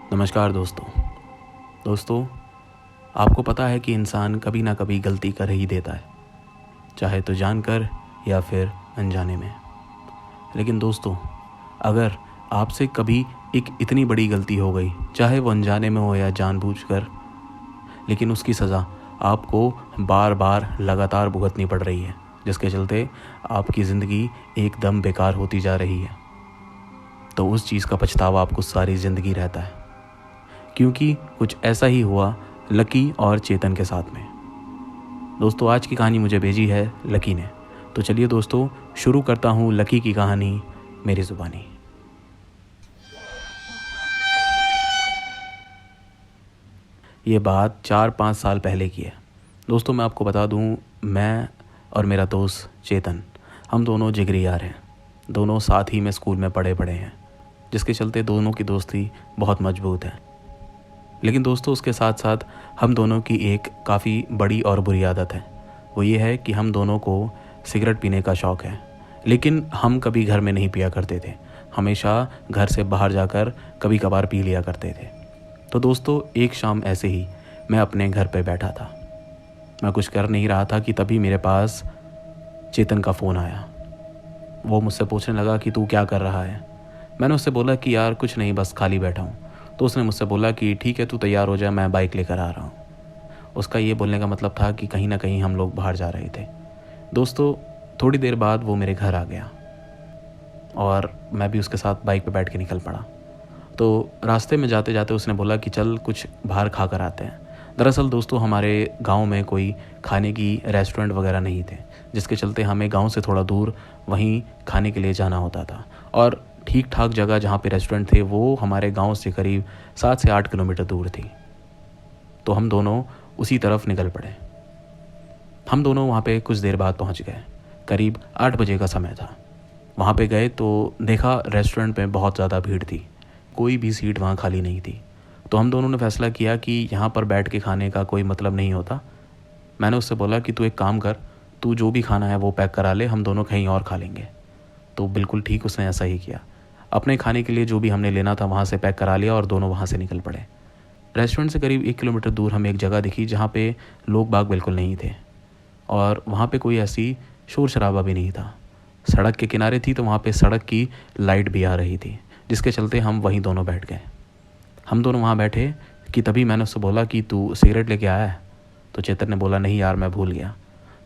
नमस्कार दोस्तों, आपको पता है कि इंसान कभी ना कभी गलती कर ही देता है, चाहे तो जानकर या फिर अनजाने में। लेकिन दोस्तों, अगर आपसे कभी एक इतनी बड़ी गलती हो गई, चाहे वो अनजाने में हो या जानबूझकर, लेकिन उसकी सज़ा आपको बार बार लगातार भुगतनी पड़ रही है, जिसके चलते आपकी ज़िंदगी एकदम बेकार होती जा रही है, तो उस चीज़ का पछतावा आपको सारी ज़िंदगी रहता है। क्योंकि कुछ ऐसा ही हुआ लकी और चेतन के साथ में। दोस्तों, आज की कहानी मुझे भेजी है लकी ने। तो चलिए दोस्तों, शुरू करता हूँ लकी की कहानी मेरी ज़ुबानी। ये बात 4-5 साल पहले की है। दोस्तों, मैं आपको बता दूँ, मैं और मेरा दोस्त चेतन, हम दोनों जिगरी यार हैं। दोनों साथ ही में स्कूल में पढ़े हैं, जिसके चलते दोनों की दोस्ती बहुत मजबूत है। लेकिन दोस्तों, उसके साथ साथ हम दोनों की एक काफ़ी बड़ी और बुरी आदत है। वो ये है कि हम दोनों को सिगरेट पीने का शौक़ है, लेकिन हम कभी घर में नहीं पिया करते थे। हमेशा घर से बाहर जाकर कभी कभार पी लिया करते थे। तो दोस्तों, एक शाम ऐसे ही मैं अपने घर पे बैठा था। मैं कुछ कर नहीं रहा था कि तभी मेरे पास चेतन का फ़ोन आया। वो मुझसे पूछने लगा कि तू क्या कर रहा है। मैंने उससे बोला कि यार कुछ नहीं, बस खाली बैठा हूँ। तो उसने मुझसे बोला कि ठीक है, तू तैयार हो जा, मैं बाइक लेकर आ रहा हूँ। उसका ये बोलने का मतलब था कि कहीं ना कहीं हम लोग बाहर जा रहे थे। दोस्तों, थोड़ी देर बाद वो मेरे घर आ गया और मैं भी उसके साथ बाइक पे बैठ के निकल पड़ा। तो रास्ते में जाते जाते उसने बोला कि चल कुछ बाहर खा कर आते हैं। दरअसल दोस्तों, हमारे गांव में कोई खाने की रेस्टोरेंट वगैरह नहीं थे, जिसके चलते हमें गांव से थोड़ा दूर वहीं खाने के लिए जाना होता था। और ठीक ठाक जगह जहाँ पे रेस्टोरेंट थे वो हमारे गांव से करीब 7 से 8 किलोमीटर दूर थी। तो हम दोनों उसी तरफ निकल पड़े। हम दोनों वहाँ पे कुछ देर बाद पहुँच गए। करीब 8 बजे का समय था। वहाँ पे गए तो देखा रेस्टोरेंट में बहुत ज़्यादा भीड़ थी, कोई भी सीट वहाँ खाली नहीं थी। तो हम दोनों ने फैसला किया कि यहाँ पर बैठ के खाने का कोई मतलब नहीं होता। मैंने उससे बोला कि तू एक काम कर, तू जो भी खाना है वो पैक करा ले, हम दोनों कहीं और खा लेंगे। तो बिल्कुल ठीक उसने ऐसा ही किया। अपने खाने के लिए जो भी हमने लेना था वहाँ से पैक करा लिया और दोनों वहाँ से निकल पड़े। रेस्टोरेंट से करीब 1 किलोमीटर दूर हमें एक जगह दिखी जहाँ पे लोग बाग बिल्कुल नहीं थे और वहाँ पे कोई ऐसी शोर शराबा भी नहीं था। सड़क के किनारे थी तो वहाँ पे सड़क की लाइट भी आ रही थी, जिसके चलते हम वहीं दोनों बैठ गए। हम दोनों वहाँ बैठे कि तभी मैंने उससे बोला कि तू सिगरेट लेके आया है। तो चेतन ने बोला नहीं यार, मैं भूल गया।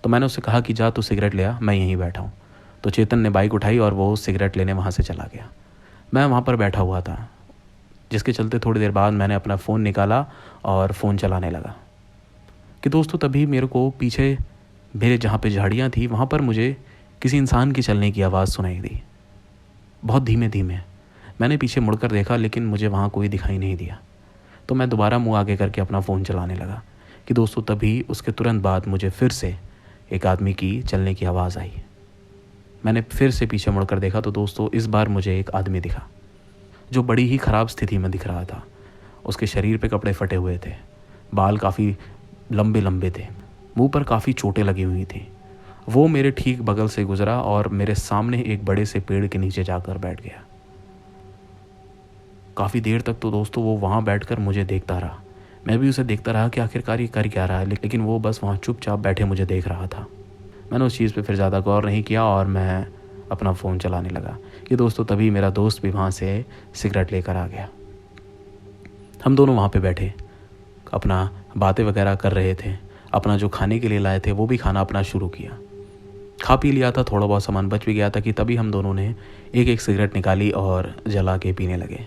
तो मैंने उससे कहा कि जा तू सिगरेट ले आ, मैं यहीं बैठा हूँ। तो चेतन ने बाइक उठाई और वो सिगरेट लेने वहाँ से चला गया। मैं वहाँ पर बैठा हुआ था, जिसके चलते थोड़ी देर बाद मैंने अपना फ़ोन निकाला और फ़ोन चलाने लगा कि दोस्तों तभी मेरे को पीछे मेरे जहाँ पे झाड़ियाँ थी वहाँ पर मुझे किसी इंसान की चलने की आवाज़ सुनाई दी, बहुत धीमे धीमे। मैंने पीछे मुड़कर देखा लेकिन मुझे वहाँ कोई दिखाई नहीं दिया। तो मैं दोबारा मुँह आगे करके अपना फ़ोन चलाने लगा कि दोस्तों तभी उसके तुरंत बाद मुझे फिर से एक आदमी की चलने की आवाज़ आई। मैंने फिर से पीछे मुड़कर देखा तो दोस्तों इस बार मुझे एक आदमी दिखा जो बड़ी ही ख़राब स्थिति में दिख रहा था। उसके शरीर पे कपड़े फटे हुए थे, बाल काफ़ी लंबे लंबे थे, मुंह पर काफ़ी चोटें लगी हुई थी। वो मेरे ठीक बगल से गुजरा और मेरे सामने एक बड़े से पेड़ के नीचे जाकर बैठ गया। काफ़ी देर तक तो दोस्तों वो वहाँ बैठकर मुझे देखता रहा। मैं भी उसे देखता रहा कि आखिरकार ये कर क्या रहा है, लेकिन वो बस वहाँ चुपचाप बैठे मुझे देख रहा था। मैंने उस चीज़ पे फिर ज़्यादा गौर नहीं किया और मैं अपना फ़ोन चलाने लगा कि दोस्तों तभी मेरा दोस्त भी वहाँ से सिगरेट लेकर आ गया। हम दोनों वहाँ पे बैठे अपना बातें वगैरह कर रहे थे। अपना जो खाने के लिए लाए थे वो भी खाना अपना शुरू किया। खा पी लिया था, थोड़ा बहुत सामान बच भी गया था कि तभी हम दोनों ने एक एक सिगरेट निकाली और जला के पीने लगे।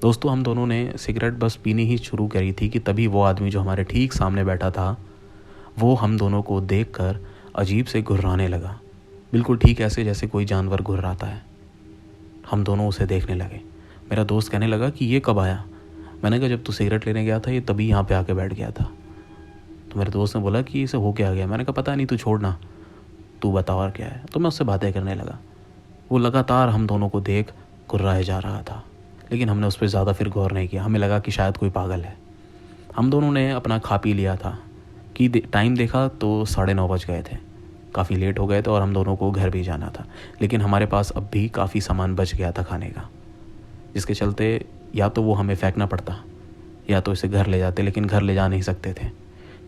दोस्तों, हम दोनों ने सिगरेट बस पीनी ही शुरू करी थी कि तभी वो आदमी जो हमारे ठीक सामने बैठा था वो हम दोनों को देखकर अजीब से घुर्राने लगा, बिल्कुल ठीक ऐसे जैसे कोई जानवर घुर्राता है। हम दोनों उसे देखने लगे। मेरा दोस्त कहने लगा कि ये कब आया। मैंने कहा जब तू सिगरेट लेने गया था ये तभी यहाँ पे आके बैठ गया था। तो मेरे दोस्त ने बोला कि इसे हो क्या गया। मैंने कहा पता नहीं, तू छोड़ना, तू बता और क्या है। तो मैं उससे बातें करने लगा। वो लगातार हम दोनों को देख घुर्राए जा रहा था, लेकिन हमने उस पर ज़्यादा फिर गौर नहीं किया। हमें लगा कि शायद कोई पागल है। हम दोनों ने अपना खा पी लिया था कि टाइम देखा तो 9:30 बज गए थे। काफ़ी लेट हो गए थे और हम दोनों को घर भी जाना था, लेकिन हमारे पास अब भी काफ़ी सामान बच गया था खाने का, जिसके चलते या तो वो हमें फेंकना पड़ता या तो इसे घर ले जाते, लेकिन घर ले जा नहीं सकते थे।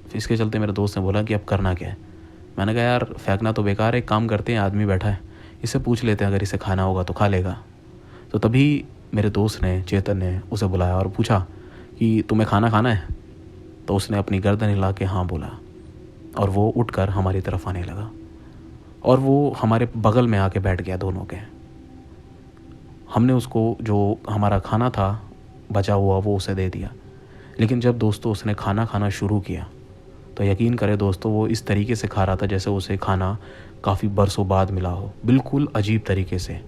फिर इसके चलते मेरे दोस्त ने बोला कि अब करना क्या है। मैंने कहा यार फेंकना तो बेकार है, एक काम करते हैं, आदमी बैठा है, इससे पूछ लेते हैं, अगर इसे खाना होगा तो खा लेगा। तो तभी मेरे दोस्त ने, चेतन ने, उसे बुलाया और पूछा कि तुम्हें खाना खाना है? तो उसने अपनी गर्दन हिला के हाँ बोला और वो उठकर हमारी तरफ आने लगा और वो हमारे बगल में आके बैठ गया दोनों के। हमने उसको जो हमारा खाना था बचा हुआ वो उसे दे दिया, लेकिन जब दोस्तों उसने खाना खाना शुरू किया तो यकीन करें दोस्तों, वो इस तरीके से खा रहा था जैसे उसे खाना काफ़ी बरसों बाद मिला हो, बिल्कुल अजीब तरीके से।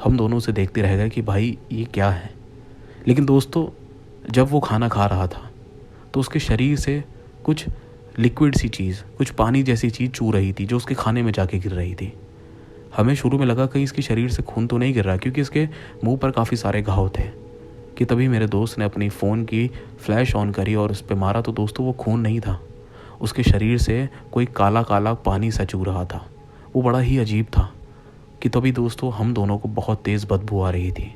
हम दोनों उसे देखते रह गए कि भाई ये क्या है। लेकिन दोस्तों जब वो खाना खा रहा था तो उसके शरीर से कुछ लिक्विड सी चीज़, कुछ पानी जैसी चीज़ चू रही थी जो उसके खाने में जाके गिर रही थी। हमें शुरू में लगा कहीं इसके शरीर से खून तो नहीं गिर रहा, क्योंकि इसके मुंह पर काफ़ी सारे घाव थे। कि तभी मेरे दोस्त ने अपनी फ़ोन की फ्लैश ऑन करी और उस पर मारा तो दोस्तों वो खून नहीं था, उसके शरीर से कोई काला काला पानी सा चू रहा था। वो बड़ा ही अजीब था। कि तभी दोस्तों हम दोनों को बहुत तेज़ बदबू आ रही थी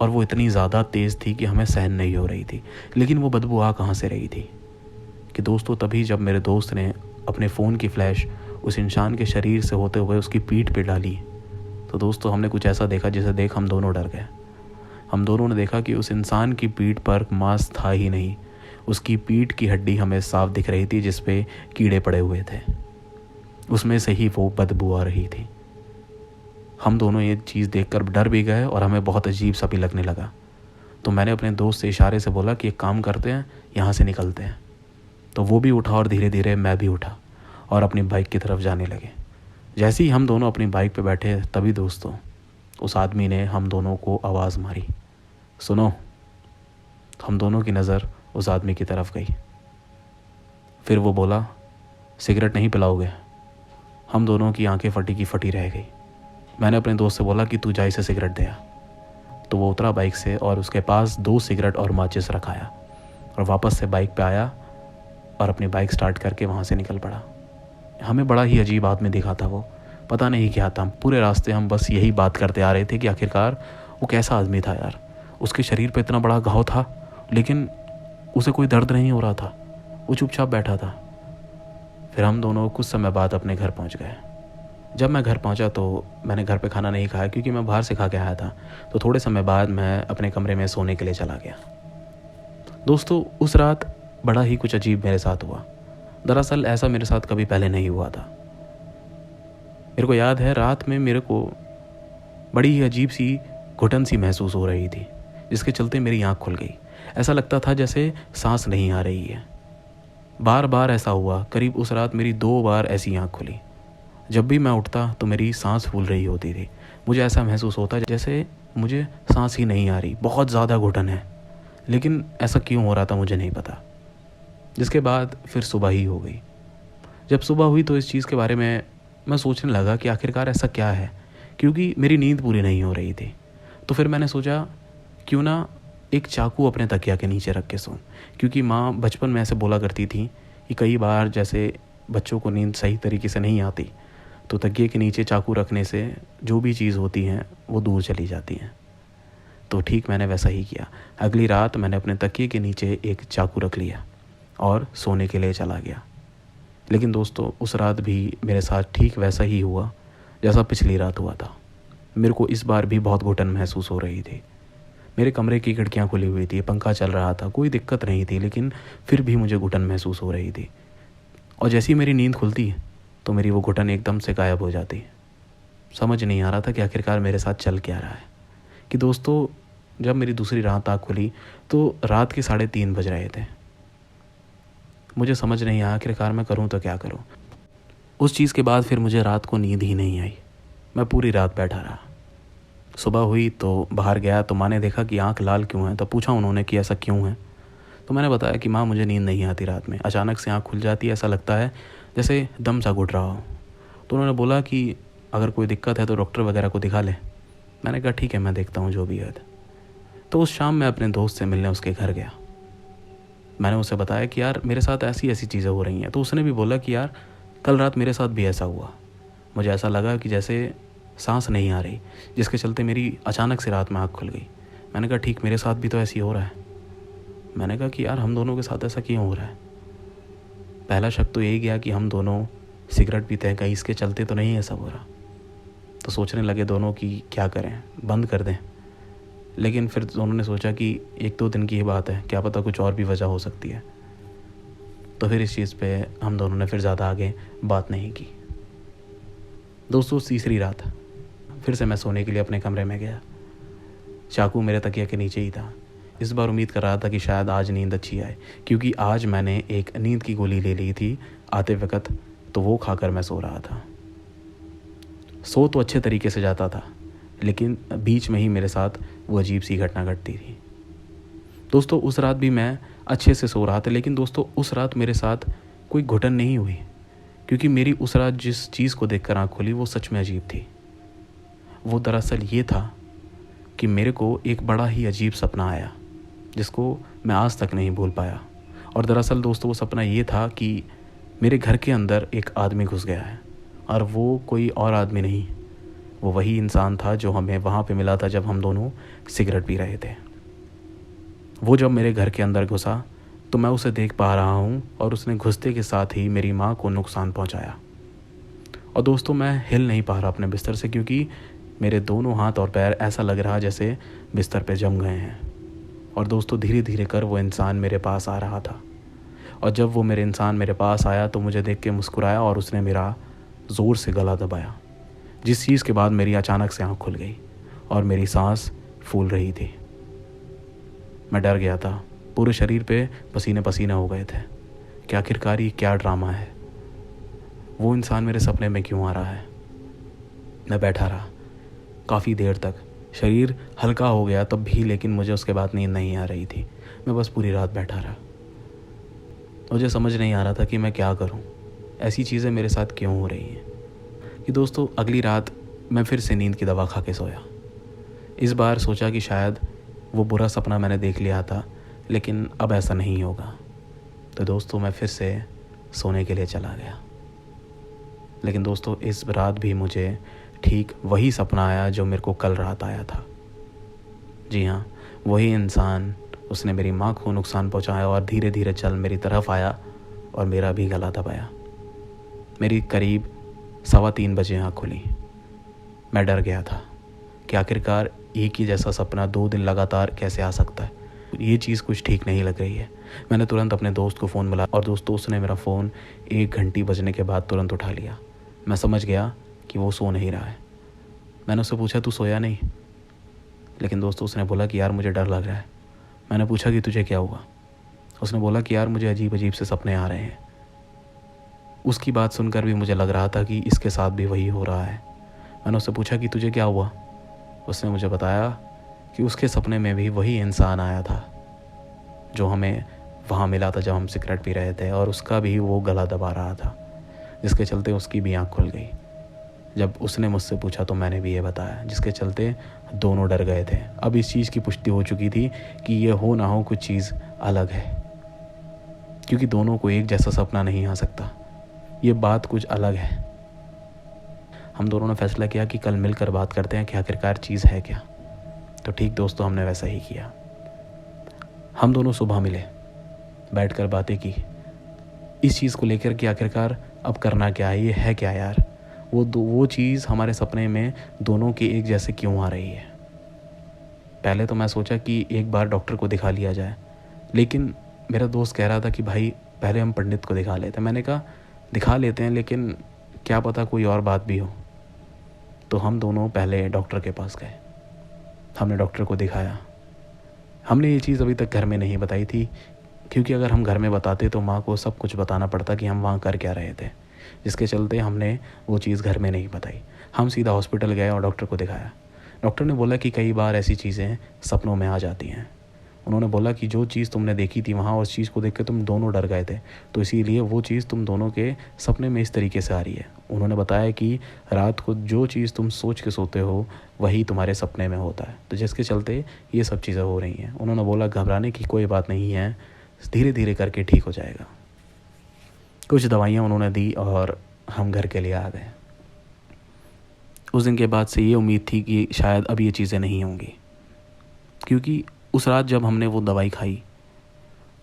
और वो इतनी ज़्यादा तेज़ थी कि हमें सहन नहीं हो रही थी। लेकिन वो बदबू आ कहाँ से रही थी कि दोस्तों तभी जब मेरे दोस्त ने अपने फ़ोन की फ्लैश उस इंसान के शरीर से होते हुए उसकी पीठ पे डाली तो दोस्तों हमने कुछ ऐसा देखा जिसे देख हम दोनों डर गए। हम दोनों ने देखा कि उस इंसान की पीठ पर मांस था ही नहीं, उसकी पीठ की हड्डी हमें साफ दिख रही थी जिस पे कीड़े पड़े हुए थे, उसमें से ही वो बदबू आ रही थी। हम दोनों ये चीज़ देखकर डर भी गए और हमें बहुत अजीब सा भी लगने लगा। तो मैंने अपने दोस्त से इशारे से बोला कि एक काम करते हैं, यहाँ से निकलते हैं। तो वो भी उठा और धीरे धीरे मैं भी उठा और अपनी बाइक की तरफ जाने लगे। जैसे ही हम दोनों अपनी बाइक पे बैठे तभी दोस्तों उस आदमी ने हम दोनों को आवाज़ मारी, सुनो। तो हम दोनों की नज़र उस आदमी की तरफ गई। फिर वो बोला, सिगरेट नहीं पिलाओगे? हम दोनों की आंखें फटी की फटी रह गई। मैंने अपने दोस्त से बोला कि तू जा इसे सिगरेट दे आ। तो वो उतरा बाइक से और उसके पास 2 सिगरेट और माचिस रखाया और वापस से बाइक पे आया और अपनी बाइक स्टार्ट करके वहाँ से निकल पड़ा। हमें बड़ा ही अजीब आदमी दिखा था वो, पता नहीं क्या था। पूरे रास्ते हम बस यही बात करते आ रहे थे कि आखिरकार वो कैसा आदमी था यार। उसके शरीर पे इतना बड़ा घाव था लेकिन उसे कोई दर्द नहीं हो रहा था, वो चुपचाप बैठा था। फिर हम दोनों कुछ समय बाद अपने घर पहुँच गए। जब मैं घर पहुंचा तो मैंने घर पे खाना नहीं खाया क्योंकि मैं बाहर से खा के आया था। तो थोड़े समय बाद मैं अपने कमरे में सोने के लिए चला गया। दोस्तों उस रात बड़ा ही कुछ अजीब मेरे साथ हुआ। दरअसल ऐसा मेरे साथ कभी पहले नहीं हुआ था। मेरे को याद है रात में मेरे को बड़ी ही अजीब सी घुटन सी महसूस हो रही थी जिसके चलते मेरी आँख खुल गई। ऐसा लगता था जैसे सांस नहीं आ रही है। बार बार ऐसा हुआ, करीब उस रात मेरी 2 बार ऐसी आँख खुली। जब भी मैं उठता तो मेरी सांस फूल रही होती थी। मुझे ऐसा महसूस होता जैसे मुझे सांस ही नहीं आ रही, बहुत ज़्यादा घुटन है, लेकिन ऐसा क्यों हो रहा था मुझे नहीं पता। जिसके बाद फिर सुबह ही हो गई। जब सुबह हुई तो इस चीज़ के बारे में मैं सोचने लगा कि आखिरकार ऐसा क्या है, क्योंकि मेरी नींद पूरी नहीं हो रही थी। तो फिर मैंने सोचा क्यों ना एक चाकू अपने तकिया के नीचे रख के सोऊं, क्योंकि माँ बचपन में ऐसे बोला करती थी कि कई बार जैसे बच्चों को नींद सही तरीके से नहीं आती तो तकिए के नीचे चाकू रखने से जो भी चीज़ होती हैं वो दूर चली जाती हैं। तो ठीक मैंने वैसा ही किया। अगली रात मैंने अपने तकिए के नीचे एक चाकू रख लिया और सोने के लिए चला गया। लेकिन दोस्तों उस रात भी मेरे साथ ठीक वैसा ही हुआ जैसा पिछली रात हुआ था। मेरे को इस बार भी बहुत घुटन महसूस हो रही थी। मेरे कमरे की खिड़कियाँ खुली हुई थी, पंखा चल रहा था, कोई दिक्कत नहीं थी, लेकिन फिर भी मुझे घुटन महसूस हो रही थी। और जैसी मेरी नींद खुलती तो मेरी वो घुटन एकदम से गायब हो जाती। समझ नहीं आ रहा था कि आखिरकार मेरे साथ चल क्या रहा है। कि दोस्तों जब मेरी दूसरी रात आँख खुली तो रात के 3:30 बज रहे थे। मुझे समझ नहीं आया आखिरकार मैं करूं तो क्या करूं। उस चीज़ के बाद फिर मुझे रात को नींद ही नहीं आई। मैं पूरी रात बैठा रहा। सुबह हुई तो बाहर गया तो माँ ने देखा कि आँख लाल क्यों है। तो पूछा उन्होंने कि ऐसा क्यों है। तो मैंने बताया कि माँ मुझे नींद नहीं आती रात में, अचानक से आँख खुल जाती है, ऐसा लगता है जैसे दम सा घुट रहा हो। तो उन्होंने बोला कि अगर कोई दिक्कत है तो डॉक्टर वगैरह को दिखा ले। मैंने कहा ठीक है मैं देखता हूँ जो भी है। तो उस शाम मैं अपने दोस्त से मिलने उसके घर गया। मैंने उसे बताया कि यार मेरे साथ ऐसी ऐसी चीज़ें हो रही हैं। तो उसने भी बोला कि यार कल रात मेरे साथ भी ऐसा हुआ। मुझे ऐसा लगा कि जैसे सांस नहीं आ रही, जिसके चलते मेरी अचानक से रात में आँख खुल गई। मैंने कहा ठीक मेरे साथ भी तो ऐसे ही हो रहा है। मैंने कहा कि यार हम दोनों के साथ ऐसा क्यों हो रहा है। पहला शक तो यही गया कि हम दोनों सिगरेट पीते हैं, कहीं इसके चलते तो नहीं है सब हो रहा। तो सोचने लगे दोनों कि क्या करें, बंद कर दें। लेकिन फिर दोनों ने सोचा कि 1-2 दिन की ही बात है, क्या पता कुछ और भी वजह हो सकती है। तो फिर इस चीज़ पे हम दोनों ने फिर ज़्यादा आगे बात नहीं की। दोस्तों तीसरी रात फिर से मैं सोने के लिए अपने कमरे में गया। चाकू मेरे तकिया के नीचे ही था। इस बार उम्मीद कर रहा था कि शायद आज नींद अच्छी आए, क्योंकि आज मैंने एक नींद की गोली ले ली थी आते वक्त, तो वो खाकर मैं सो रहा था। सो तो अच्छे तरीके से जाता था, लेकिन बीच में ही मेरे साथ वो अजीब सी घटना घटती थी। दोस्तों उस रात भी मैं अच्छे से सो रहा था, लेकिन दोस्तों उस रात मेरे साथ कोई घुटन नहीं हुई, क्योंकि मेरी उस रात जिस चीज़ को देखकर आँख खुली वो सच में अजीब थी। वो दरअसल ये था कि मेरे को एक बड़ा ही अजीब सपना आया, जिसको मैं आज तक नहीं भूल पाया। और दरअसल दोस्तों वो सपना ये था कि मेरे घर के अंदर एक आदमी घुस गया है, और वो कोई और आदमी नहीं, वो वही इंसान था जो हमें वहाँ पे मिला था जब हम दोनों सिगरेट पी रहे थे। वो जब मेरे घर के अंदर घुसा तो मैं उसे देख पा रहा हूँ, और उसने घुसते के साथ ही मेरी माँ को नुकसान पहुँचाया। और दोस्तों मैं हिल नहीं पा रहा अपने बिस्तर से, क्योंकि मेरे दोनों हाथ और पैर ऐसा लग रहा जैसे बिस्तर पे जम गए हैं। और दोस्तों धीरे धीरे कर वो इंसान मेरे पास आ रहा था, और जब वो मेरे इंसान मेरे पास आया तो मुझे देख के मुस्कुराया, और उसने मेरा ज़ोर से गला दबाया, जिस चीज़ के बाद मेरी अचानक से आँख खुल गई और मेरी सांस फूल रही थी। मैं डर गया था, पूरे शरीर पे पसीने पसीने हो गए थे कि आखिरकार ये क्या ड्रामा है, वो इंसान मेरे सपने में क्यों आ रहा है। मैं बैठा रहा काफ़ी देर तक, शरीर हल्का हो गया तब भी, लेकिन मुझे उसके बाद नींद नहीं आ रही थी। मैं बस पूरी रात बैठा रहा। मुझे समझ नहीं आ रहा था कि मैं क्या करूं, ऐसी चीज़ें मेरे साथ क्यों हो रही हैं। कि दोस्तों अगली रात मैं फिर से नींद की दवा खा के सोया। इस बार सोचा कि शायद वो बुरा सपना मैंने देख लिया था, लेकिन अब ऐसा नहीं होगा। तो दोस्तों मैं फिर से सोने के लिए चला गया। लेकिन दोस्तों इस रात भी मुझे ठीक वही सपना आया जो मेरे को कल रात आया था। जी हाँ, वही इंसान, उसने मेरी माँ को नुकसान पहुँचाया और धीरे धीरे चल मेरी तरफ आया और मेरा भी गला दबाया। मेरी करीब 3:15 बजे आँख खुली। मैं डर गया था कि आखिरकार एक ही जैसा सपना 2 दिन लगातार कैसे आ सकता है। ये चीज़ कुछ ठीक नहीं लग रही है। मैंने तुरंत अपने दोस्त को फ़ोन मिलाया, और दोस्तों उसने मेरा फ़ोन 1 घंटी बजने के बाद तुरंत उठा लिया। मैं समझ गया कि वो सो नहीं रहा है। मैंने उससे पूछा तू सोया नहीं? लेकिन दोस्तों उसने बोला कि यार मुझे डर लग रहा है। मैंने पूछा कि तुझे क्या हुआ? उसने बोला कि यार मुझे अजीब अजीब से सपने आ रहे हैं। उसकी बात सुनकर भी मुझे लग रहा था कि इसके साथ भी वही हो रहा है। मैंने उससे पूछा कि तुझे क्या हुआ? उसने मुझे बताया कि उसके सपने में भी वही इंसान आया था जो हमें वहाँ मिला था जब हम सिगरेट पी रहे थे, और उसका भी वो गला दबा रहा था, जिसके चलते उसकी भी आँख खुल गई। जब उसने मुझसे पूछा तो मैंने भी ये बताया, जिसके चलते दोनों डर गए थे। अब इस चीज़ की पुष्टि हो चुकी थी कि ये हो ना हो कुछ चीज़ अलग है, क्योंकि दोनों को एक जैसा सपना नहीं आ सकता। ये बात कुछ अलग है। हम दोनों ने फैसला किया कि कल मिलकर बात करते हैं कि आखिरकार चीज़ है क्या। तो ठीक दोस्तों हमने वैसा ही किया। हम दोनों सुबह मिले, बैठकर बातें की इस चीज़ को लेकर कि आखिरकार अब करना क्या है, ये है क्या यार। वो चीज़ हमारे सपने में दोनों के एक जैसे क्यों आ रही है। पहले तो मैं सोचा कि एक बार डॉक्टर को दिखा लिया जाए, लेकिन मेरा दोस्त कह रहा था कि भाई पहले हम पंडित को दिखा लेते हैं। मैंने कहा दिखा लेते हैं, लेकिन क्या पता कोई और बात भी हो। तो हम दोनों पहले डॉक्टर के पास गए। हमने डॉक्टर को दिखाया। हमने ये चीज़ अभी तक घर में नहीं बताई थी, क्योंकि अगर हम घर में बताते तो माँ को सब कुछ बताना पड़ता कि हम वहाँ कर क्या रहे थे, जिसके चलते हमने वो चीज़ घर में नहीं बताई। हम सीधा हॉस्पिटल गए और डॉक्टर को दिखाया। डॉक्टर ने बोला कि कई बार ऐसी चीज़ें सपनों में आ जाती हैं। उन्होंने बोला कि जो चीज़ तुमने देखी थी वहाँ, उस चीज़ को देख के तुम दोनों डर गए थे, तो इसीलिए वो चीज़ तुम दोनों के सपने में इस तरीके से आ रही है। उन्होंने बताया कि रात को जो चीज़ तुम सोच के सोते हो वही तुम्हारे सपने में होता है, तो जिसके चलते ये सब चीज़ें हो रही हैं। उन्होंने बोला घबराने की कोई बात नहीं है, धीरे धीरे करके ठीक हो जाएगा। कुछ दवाइयाँ उन्होंने दी और हम घर के लिए आ गए। उस दिन के बाद से ये उम्मीद थी कि शायद अब ये चीज़ें नहीं होंगी। क्योंकि उस रात जब हमने वो दवाई खाई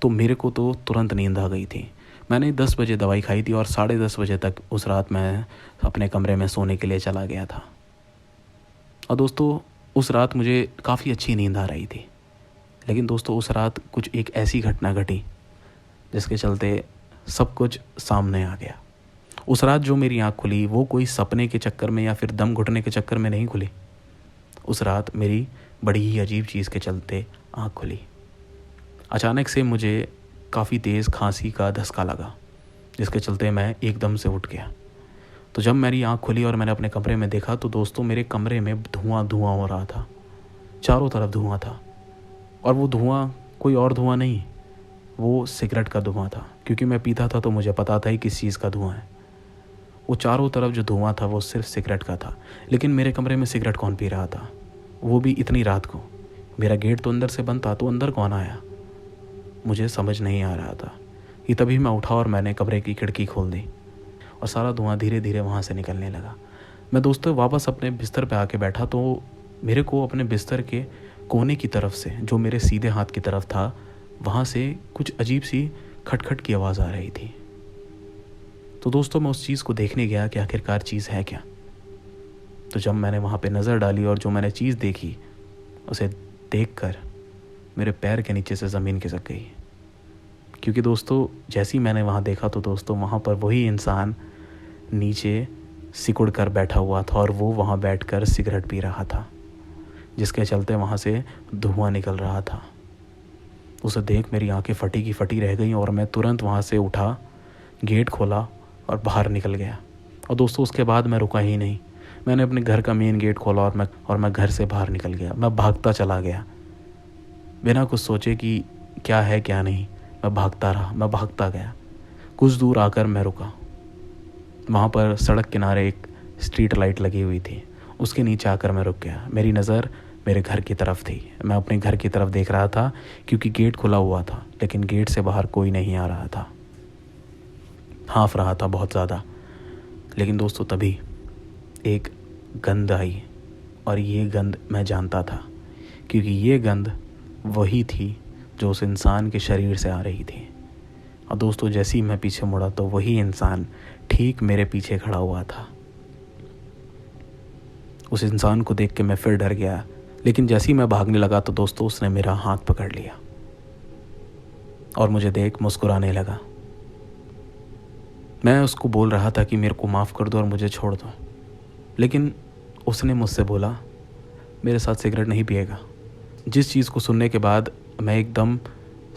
तो मेरे को तो तुरंत नींद आ गई थी। मैंने 10 बजे दवाई खाई थी और 10:30 बजे तक उस रात मैं अपने कमरे में सोने के लिए चला गया था। और दोस्तों उस रात मुझे काफ़ी अच्छी नींद आ रही थी। लेकिन दोस्तों उस रात कुछ एक ऐसी घटना घटी जिसके चलते सब कुछ सामने आ गया। उस रात जो मेरी आँख खुली वो कोई सपने के चक्कर में या फिर दम घुटने के चक्कर में नहीं खुली। उस रात मेरी बड़ी ही अजीब चीज़ के चलते आँख खुली। अचानक से मुझे काफ़ी तेज़ खांसी का धक्का लगा जिसके चलते मैं एकदम से उठ गया। तो जब मेरी आँख खुली और मैंने अपने कमरे में देखा तो दोस्तों मेरे कमरे में धुआं धुआं हो रहा था। चारों तरफ धुआं था और वो धुआं कोई और धुआं नहीं, वो सिगरेट का धुआं था। क्योंकि मैं पीता था तो मुझे पता था ही किस चीज़ का धुआं है। वो चारों तरफ जो धुआं था वो सिर्फ सिगरेट का था। लेकिन मेरे कमरे में सिगरेट कौन पी रहा था, वो भी इतनी रात को? मेरा गेट तो अंदर से बंद था, तो अंदर कौन आया? मुझे समझ नहीं आ रहा था। ये तभी मैं उठा और मैंने कमरे की खिड़की खोल दी और सारा धुआं धीरे धीरे वहाँ से निकलने लगा। मैं दोस्तों वापस अपने बिस्तर पे आके बैठा तो मेरे को अपने बिस्तर के कोने की तरफ से, जो मेरे सीधे हाथ की तरफ था, वहाँ से कुछ अजीब सी खटखट की आवाज़ आ रही थी। तो दोस्तों मैं उस चीज़ को देखने गया कि आखिरकार चीज़ है क्या। तो जब मैंने वहाँ पे नज़र डाली और जो मैंने चीज़ देखी उसे देखकर मेरे पैर के नीचे से ज़मीन खिसक गई। क्योंकि दोस्तों जैसे ही मैंने वहाँ देखा तो दोस्तों वहाँ पर वही इंसान नीचे सिकुड़ कर बैठा हुआ था और वो वहाँ बैठकर सिगरेट पी रहा था, जिसके चलते वहाँ से धुआं निकल रहा था। उसे देख मेरी आंखें फटी की फटी रह गई और मैं तुरंत वहाँ से उठा, गेट खोला और बाहर निकल गया। और दोस्तों उसके बाद मैं रुका ही नहीं। मैंने अपने घर का मेन गेट खोला और मैं घर से बाहर निकल गया। मैं भागता चला गया बिना कुछ सोचे कि क्या है क्या नहीं। मैं भागता रहा, मैं भागता गया। कुछ दूर आकर मैं रुका। वहाँ पर सड़क किनारे एक स्ट्रीट लाइट लगी हुई थी, उसके नीचे आकर मैं रुक गया। मेरी नज़र मेरे घर की तरफ थी। मैं अपने घर की तरफ देख रहा था क्योंकि गेट खुला हुआ था, लेकिन गेट से बाहर कोई नहीं आ रहा था। हाँफ रहा था बहुत ज़्यादा। लेकिन दोस्तों तभी एक गंध आई और ये गंध मैं जानता था, क्योंकि ये गंध वही थी जो उस इंसान के शरीर से आ रही थी। और दोस्तों जैसे ही मैं पीछे मुड़ा तो वही इंसान ठीक मेरे पीछे खड़ा हुआ था। उस इंसान को देख के मैं फिर डर गया, लेकिन जैसे ही मैं भागने लगा तो दोस्तों उसने मेरा हाथ पकड़ लिया और मुझे देख मुस्कुराने लगा। मैं उसको बोल रहा था कि मेरे को माफ़ कर दो और मुझे छोड़ दो, लेकिन उसने मुझसे बोला मेरे साथ सिगरेट नहीं पिएगा। जिस चीज़ को सुनने के बाद मैं एकदम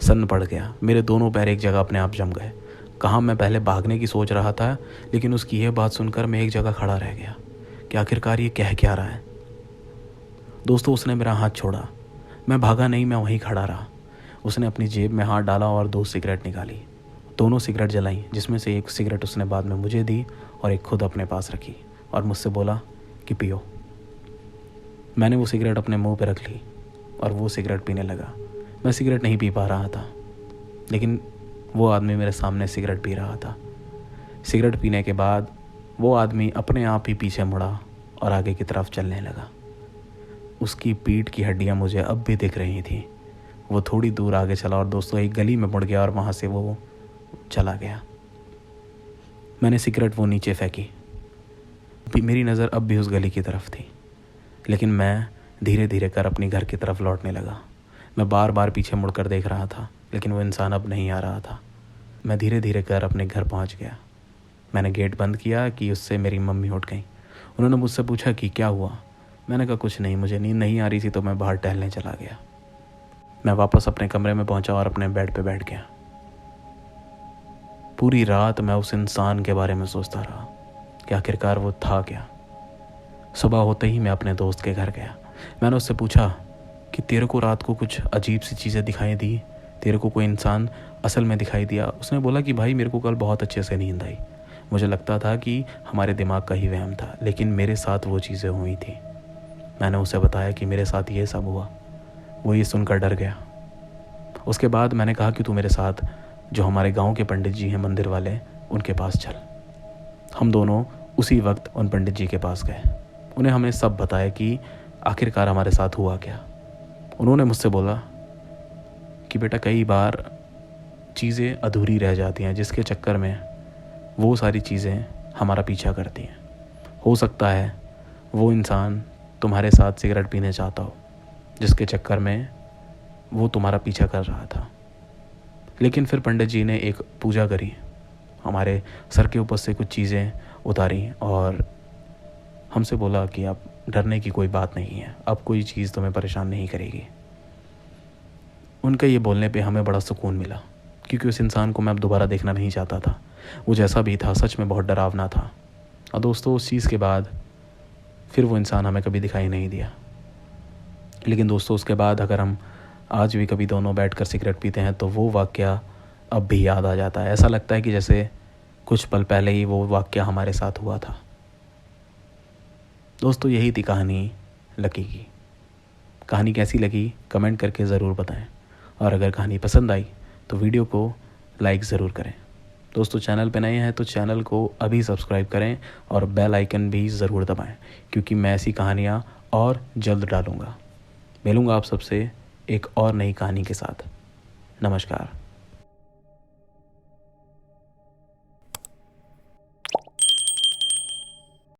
सन्न पड़ गया। मेरे दोनों पैर एक जगह अपने आप जम गए। कहाँ मैं पहले भागने की सोच रहा था, लेकिन उसकी यह बात सुनकर मैं एक जगह खड़ा रह गया कि आखिरकार ये कह क्या रहा है। दोस्तों उसने मेरा हाथ छोड़ा। मैं भागा नहीं, मैं वहीं खड़ा रहा। उसने अपनी जेब में हाथ डाला और 2 सिगरेट निकाली। दोनों सिगरेट जलाई, जिसमें से एक सिगरेट उसने बाद में मुझे दी और एक खुद अपने पास रखी और मुझसे बोला कि पियो। मैंने वो सिगरेट अपने मुंह पे रख ली और वो सिगरेट पीने लगा। मैं सिगरेट नहीं पी पा रहा था, लेकिन वो आदमी मेरे सामने सिगरेट पी रहा था। सिगरेट पीने के बाद वो आदमी अपने आप ही पीछे मुड़ा और आगे की तरफ चलने लगा। उसकी पीठ की हड्डियां मुझे अब भी दिख रही थी। वो थोड़ी दूर आगे चला और दोस्तों एक गली में मुड़ गया और वहाँ से वो चला गया। मैंने सिगरेट वो नीचे फेंकी। मेरी नज़र अब भी उस गली की तरफ थी, लेकिन मैं धीरे धीरे कर अपनी घर की तरफ लौटने लगा। मैं बार बार पीछे मुड़कर देख रहा था, लेकिन वो इंसान अब नहीं आ रहा था। मैं धीरे धीरे कर अपने घर पहुंच गया। मैंने गेट बंद किया कि उससे मेरी मम्मी उठ गई। उन्होंने मुझसे पूछा कि क्या हुआ। मैंने कहा कुछ नहीं, मुझे नींद नहीं आ रही थी तो मैं बाहर टहलने चला गया। मैं वापस अपने कमरे में पहुंचा और अपने बेड पे बैठ गया। पूरी रात मैं उस इंसान के बारे में सोचता रहा कि आखिरकार वो था क्या। सुबह होते ही मैं अपने दोस्त के घर गया। मैंने उससे पूछा कि तेरे को रात को कुछ अजीब सी चीज़ें दिखाई दी, तेरे को कोई इंसान असल में दिखाई दिया? उसने बोला कि भाई मेरे को कल बहुत अच्छे से नींद आई। मुझे लगता था कि हमारे दिमाग का ही वहम था, लेकिन मेरे साथ वो चीज़ें हुई थी। मैंने उसे बताया कि मेरे साथ ये सब हुआ। वो ये सुनकर डर गया। उसके बाद मैंने कहा कि तू मेरे साथ जो हमारे गांव के पंडित जी हैं मंदिर वाले, उनके पास चल। हम दोनों उसी वक्त उन पंडित जी के पास गए। उन्हें हमने सब बताया कि आखिरकार हमारे साथ हुआ क्या। उन्होंने मुझसे बोला कि बेटा कई बार चीज़ें अधूरी रह जाती हैं जिसके चक्कर में वो सारी चीज़ें हमारा पीछा करती हैं। हो सकता है वो इंसान तुम्हारे साथ सिगरेट पीने चाहता हो जिसके चक्कर में वो तुम्हारा पीछा कर रहा था, लेकिन फिर पंडित जी ने एक पूजा करी, हमारे सर के ऊपर से कुछ चीज़ें उतारी और हमसे बोला कि आप डरने की कोई बात नहीं है, अब कोई चीज़ तुम्हें परेशान नहीं करेगी। उनके ये बोलने पे हमें बड़ा सुकून मिला, क्योंकि उस इंसान को मैं अब दोबारा देखना नहीं चाहता था। वो जैसा भी था सच में बहुत डरावना था। और दोस्तों उस चीज़ के बाद फिर वो इंसान हमें कभी दिखाई नहीं दिया। लेकिन दोस्तों उसके बाद अगर हम आज भी कभी दोनों बैठकर सिगरेट पीते हैं तो वो वाक़या अब भी याद आ जाता है। ऐसा लगता है कि जैसे कुछ पल पहले ही वो वाक़या हमारे साथ हुआ था। दोस्तों यही थी कहानी लकी की। कहानी कैसी लगी कमेंट करके ज़रूर बताएं, और अगर कहानी पसंद आई तो वीडियो को लाइक ज़रूर करें। दोस्तों चैनल पे नए हैं तो चैनल को अभी सब्सक्राइब करें और बेल आइकन भी ज़रूर दबाएं, क्योंकि मैं ऐसी कहानियाँ और जल्द डालूँगा। मिलूँगा आप सबसे एक और नई कहानी के साथ। नमस्कार।